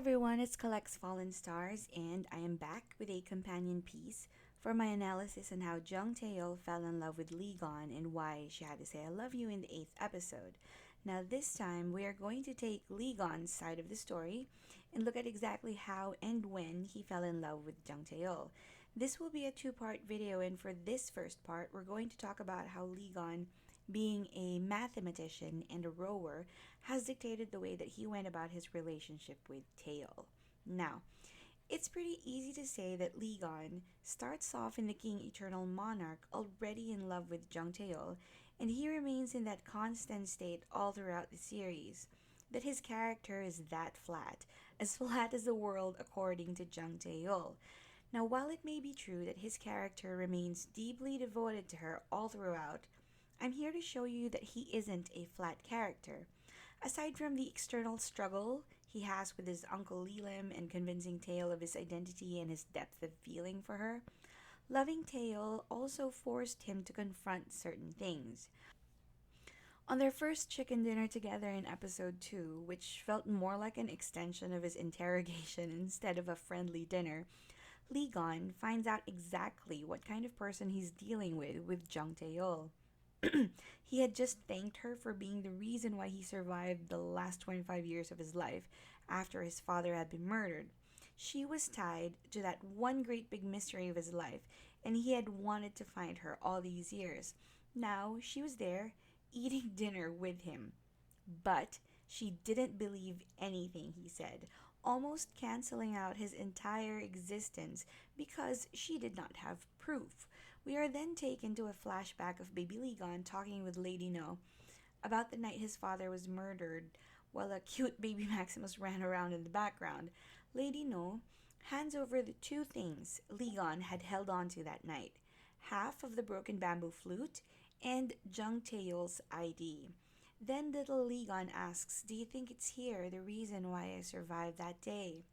everyone, it's Collects Fallen Stars, and I am back with a companion piece for my analysis on how Jeong TaeEul fell in love with Lee Gon and why she had to say I love you in the 8th episode. Now, this time we are going to take Lee Gon's side of the story and look at exactly how and when he fell in love with Jeong TaeEul. This will be a two-part video, and for this first part, we're going to talk about how Lee Gon, being a mathematician and a rower, has dictated the way that he went about his relationship with Taeyeol. Now, it's pretty easy to say that Lee Gon starts off in the King Eternal Monarch already in love with Jeong Taeyeol, and he remains in that constant state all throughout the series. That his character is that flat as the world according to Jeong Taeyeol. Now, while it may be true that his character remains deeply devoted to her all throughout, I'm here to show you that he isn't a flat character. Aside from the external struggle he has with his uncle Lelim and convincing Taeyeol of his identity and his depth of feeling for her, loving Taeyeol also forced him to confront certain things. On their first chicken dinner together in episode 2, which felt more like an extension of his interrogation instead of a friendly dinner, Lee Gon finds out exactly what kind of person he's dealing with Jeong Taeyeol. He had just thanked her for being the reason why he survived the last 25 years of his life after his father had been murdered. She was tied to that one great big mystery of his life, and he had wanted to find her all these years. Now she was there, eating dinner with him. But she didn't believe anything he said, almost canceling out his entire existence because she did not have proof. We are then taken to a flashback of baby Lee Gon talking with Lady No about the night his father was murdered while a cute baby Maximus ran around in the background. Lady No hands over the two things Lee Gon had held on to that night: half of the broken bamboo flute and Jeong Taeyeol's ID. Then little Lee Gon asks, "Do you think it's here, the reason why I survived that day?"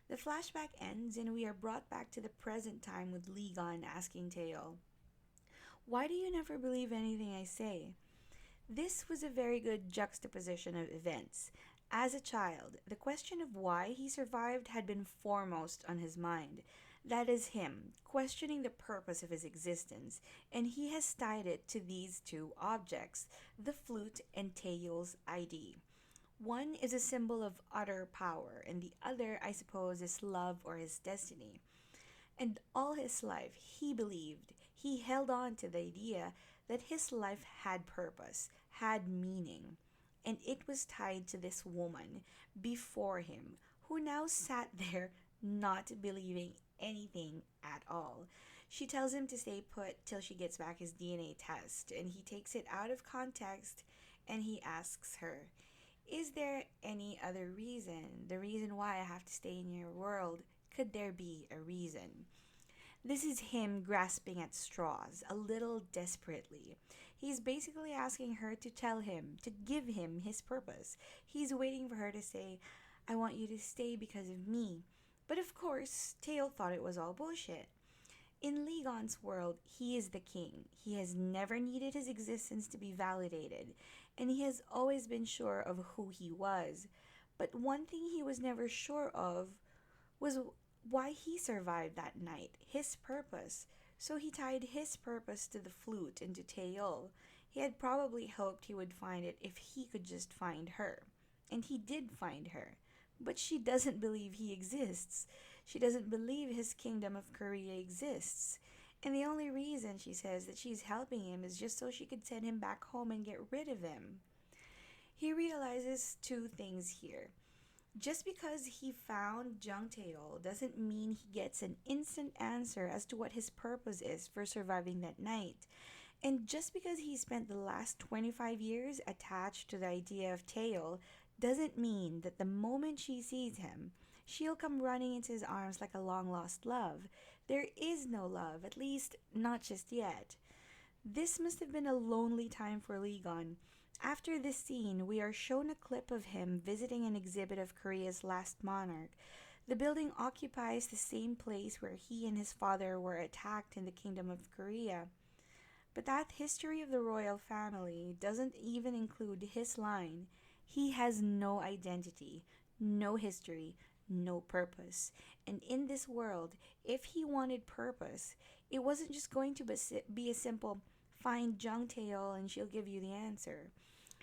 The flashback ends and we are brought back to the present time with Lee Gon asking Taeyeol, "Why do you never believe anything I say?" This was a very good juxtaposition of events. As a child, the question of why he survived had been foremost on his mind. That is him, questioning the purpose of his existence, and he has tied it to these two objects, the flute and Taeyeol's ID. One is a symbol of utter power, and the other, I suppose, is love or his destiny. And all his life, he believed, he held on to the idea that his life had purpose, had meaning. And it was tied to this woman before him, who now sat there not believing anything at all. She tells him to stay put till she gets back his DNA test, and he takes it out of context and he asks her, "Is there any other reason? The reason why I have to stay in your world? Could there be a reason?" This is him grasping at straws, a little desperately. He's basically asking her to tell him, to give him his purpose. He's waiting for her to say, "I want you to stay because of me." But of course, Taeyeol thought it was all bullshit. In Lee Gon's world, he is the king. He has never needed his existence to be validated, and he has always been sure of who he was. But one thing he was never sure of was why he survived that night, his purpose. So he tied his purpose to the flute and to Taeyeol. He had probably hoped he would find it if he could just find her. And he did find her. But she doesn't believe he exists. She doesn't believe his kingdom of Korea exists. And the only reason she says that she's helping him is just so she could send him back home and get rid of him. He realizes two things here. Just because he found Jeong Taeyeol doesn't mean he gets an instant answer as to what his purpose is for surviving that night. And just because he spent the last 25 years attached to the idea of Taeyeol doesn't mean that the moment she sees him, she'll come running into his arms like a long lost love. There is no love, at least not just yet. This must have been a lonely time for Lee Gon. After this scene, we are shown a clip of him visiting an exhibit of Korea's last monarch. The building occupies the same place where he and his father were attacked in the Kingdom of Korea. But that history of the royal family doesn't even include his line, "He has no identity, no history, no purpose. And in this world, if he wanted purpose, it wasn't just going to be a simple find Jeong TaeEul and she'll give you the answer.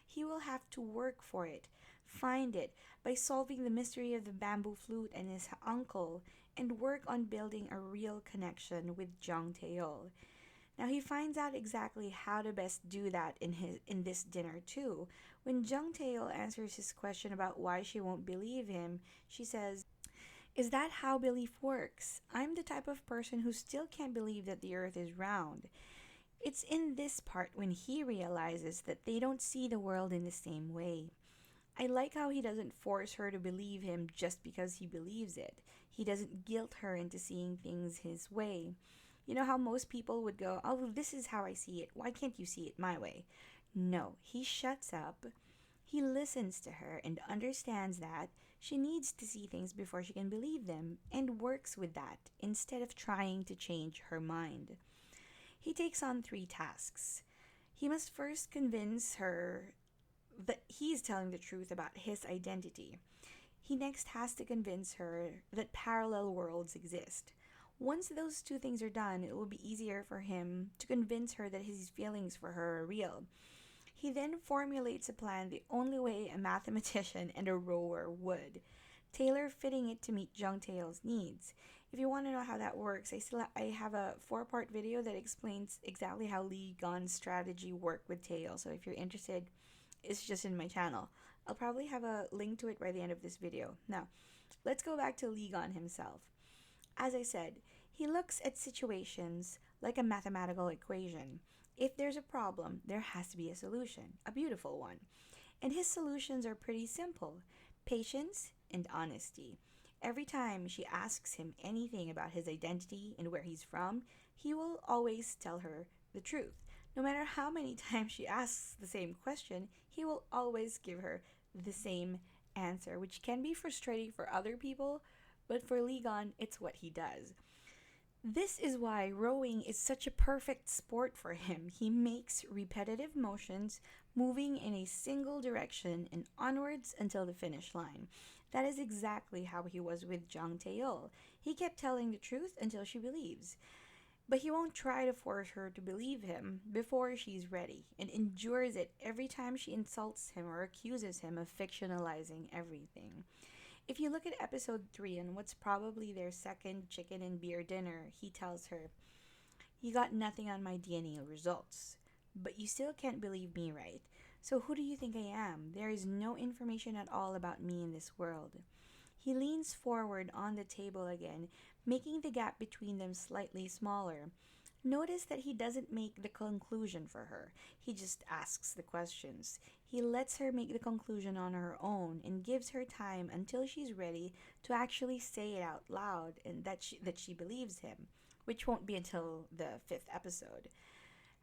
He will have to work for it, find it by solving the mystery of the bamboo flute and his uncle, and work on building a real connection with Jeong TaeEul. Now he finds out exactly how to best do that in this dinner too. When Jeong TaeEul answers his question about why she won't believe him, she says, "Is that how belief works? I'm the type of person who still can't believe that the earth is round." It's in this part when he realizes that they don't see the world in the same way. I like how he doesn't force her to believe him just because he believes it. He doesn't guilt her into seeing things his way. You know how most people would go, "Oh, this is how I see it. Why can't you see it my way?" No, he shuts up. He listens to her and understands that she needs to see things before she can believe them and works with that instead of trying to change her mind. He takes on three tasks. He must first convince her that he's telling the truth about his identity. He next has to convince her that parallel worlds exist. Once those two things are done, it will be easier for him to convince her that his feelings for her are real. He then formulates a plan the only way a mathematician and a rower would, tailor fitting it to meet Jeong TaeEul's needs. If you want to know how that works, I have a 4-part video that explains exactly how Lee Gon's strategy worked with TaeEul. So if you're interested, it's just in my channel. I'll probably have a link to it by the end of this video. Now, let's go back to Lee Gon himself. As I said, he looks at situations like a mathematical equation. If there's a problem, there has to be a solution, a beautiful one. And his solutions are pretty simple: patience and honesty. Every time she asks him anything about his identity and where he's from, he will always tell her the truth. No matter how many times she asks the same question, he will always give her the same answer, which can be frustrating for other people, but for Lee Gon, it's what he does. This is why rowing is such a perfect sport for him. He makes repetitive motions, moving in a single direction and onwards until the finish line. That is exactly how he was with Jeong TaeEul. He kept telling the truth until she believes. But he won't try to force her to believe him before she's ready, and endures it every time she insults him or accuses him of fictionalizing everything. If you look at episode 3 and what's probably their second chicken and beer dinner, he tells her, "You got nothing on my DNA results, but you still can't believe me, right? So who do you think I am? There is no information at all about me in this world." He leans forward on the table again, making the gap between them slightly smaller. Notice that he doesn't make the conclusion for her. He just asks the questions. He lets her make the conclusion on her own and gives her time until she's ready to actually say it out loud and that she believes him, which won't be until the 5th episode.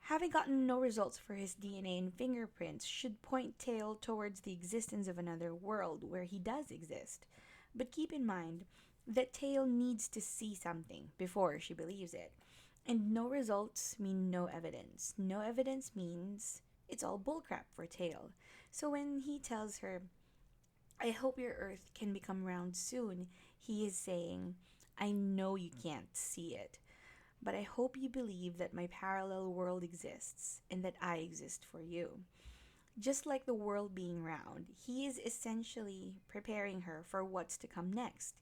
Having gotten no results for his DNA and fingerprints should point TaeEul towards the existence of another world where he does exist. But keep in mind that TaeEul needs to see something before she believes it. And no results mean no evidence. No evidence means it's all bullcrap for TaeEul. So when he tells her, "I hope your earth can become round soon," he is saying, "I know you can't see it, but I hope you believe that my parallel world exists and that I exist for you." Just like the world being round, he is essentially preparing her for what's to come next.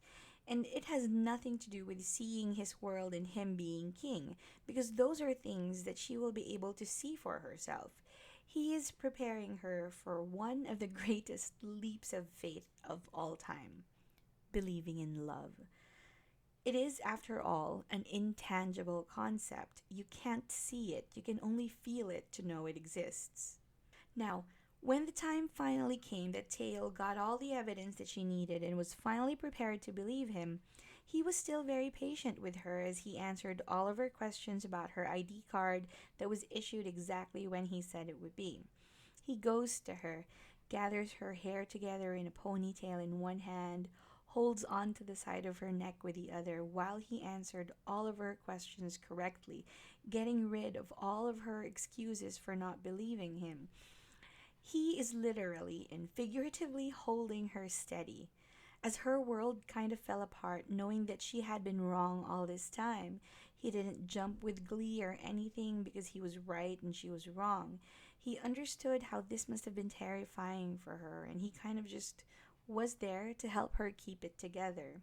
And it has nothing to do with seeing his world and him being king, because those are things that she will be able to see for herself. He is preparing her for one of the greatest leaps of faith of all time: believing in love. It is, after all, an intangible concept. You can't see it, you can only feel it to know it exists. Now, when the time finally came that TaeEul got all the evidence that she needed and was finally prepared to believe him, he was still very patient with her as he answered all of her questions about her ID card that was issued exactly when he said it would be. He goes to her, gathers her hair together in a ponytail in one hand, holds onto the side of her neck with the other while he answered all of her questions correctly, getting rid of all of her excuses for not believing him. He is literally and figuratively holding her steady. as her world kind of fell apart, knowing that she had been wrong all this time. He didn't jump with glee or anything because he was right and she was wrong. He understood how this must have been terrifying for her, and he kind of just was there to help her keep it together.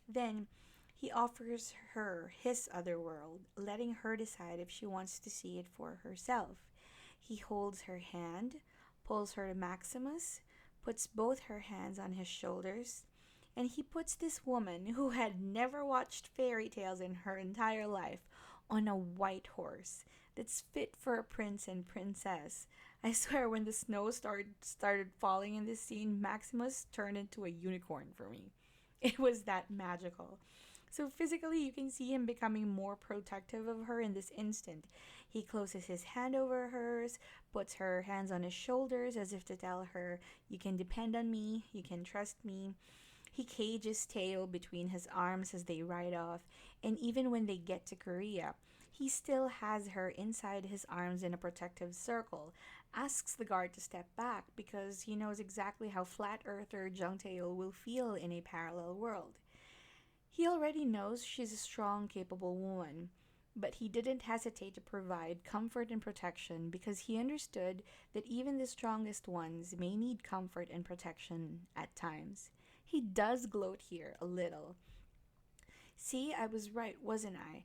Then he offers her his other world, letting her decide if she wants to see it for herself. He holds her hand, pulls her to Maximus, puts both her hands on his shoulders, and he puts this woman who had never watched fairy tales in her entire life on a white horse that's fit for a prince and princess. I swear, when the snow started falling in this scene, Maximus turned into a unicorn for me. It was that magical. So physically, you can see him becoming more protective of her in this instant. He closes his hand over hers, puts her hands on his shoulders as if to tell her, "You can depend on me, you can trust me." He cages Taeyeol between his arms as they ride off, and even when they get to Korea, he still has her inside his arms in a protective circle, asks the guard to step back because he knows exactly how flat earther Jeong TaeEul will feel in a parallel world. He already knows she's a strong, capable woman, but he didn't hesitate to provide comfort and protection because he understood that even the strongest ones may need comfort and protection at times. He does gloat here a little. "See, I was right, wasn't I?"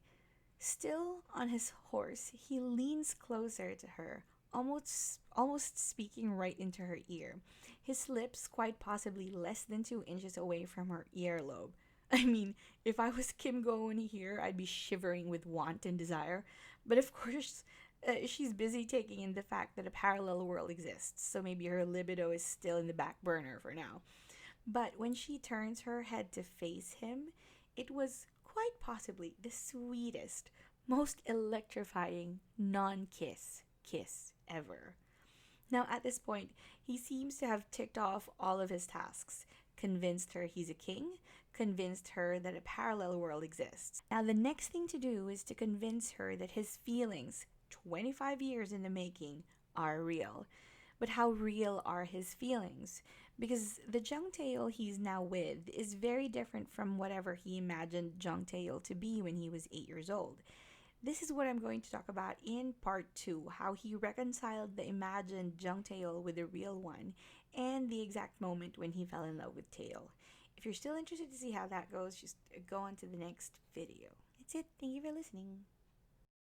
Still on his horse, he leans closer to her, almost speaking right into her ear, his lips quite possibly less than 2 inches away from her earlobe. I mean, if I was Kim Go-eun here, I'd be shivering with want and desire. But of course, she's busy taking in the fact that a parallel world exists, so maybe her libido is still in the back burner for now. But when she turns her head to face him, it was quite possibly the sweetest, most electrifying non kiss ever. Now, at this point, he seems to have ticked off all of his tasks, convinced her he's a king, convinced her that a parallel world exists. Now, the next thing to do is to convince her that his feelings, 25 years in the making, are real. But how real are his feelings? Because the Jeong TaeEul he's now with is very different from whatever he imagined Jeong TaeEul to be when he was 8 years old. This is what I'm going to talk about in part 2, how he reconciled the imagined Jeong TaeEul with the real one, and the exact moment when he fell in love with TaeEul. If you're still interested to see how that goes, just go on to the next video. That's it. Thank you for listening.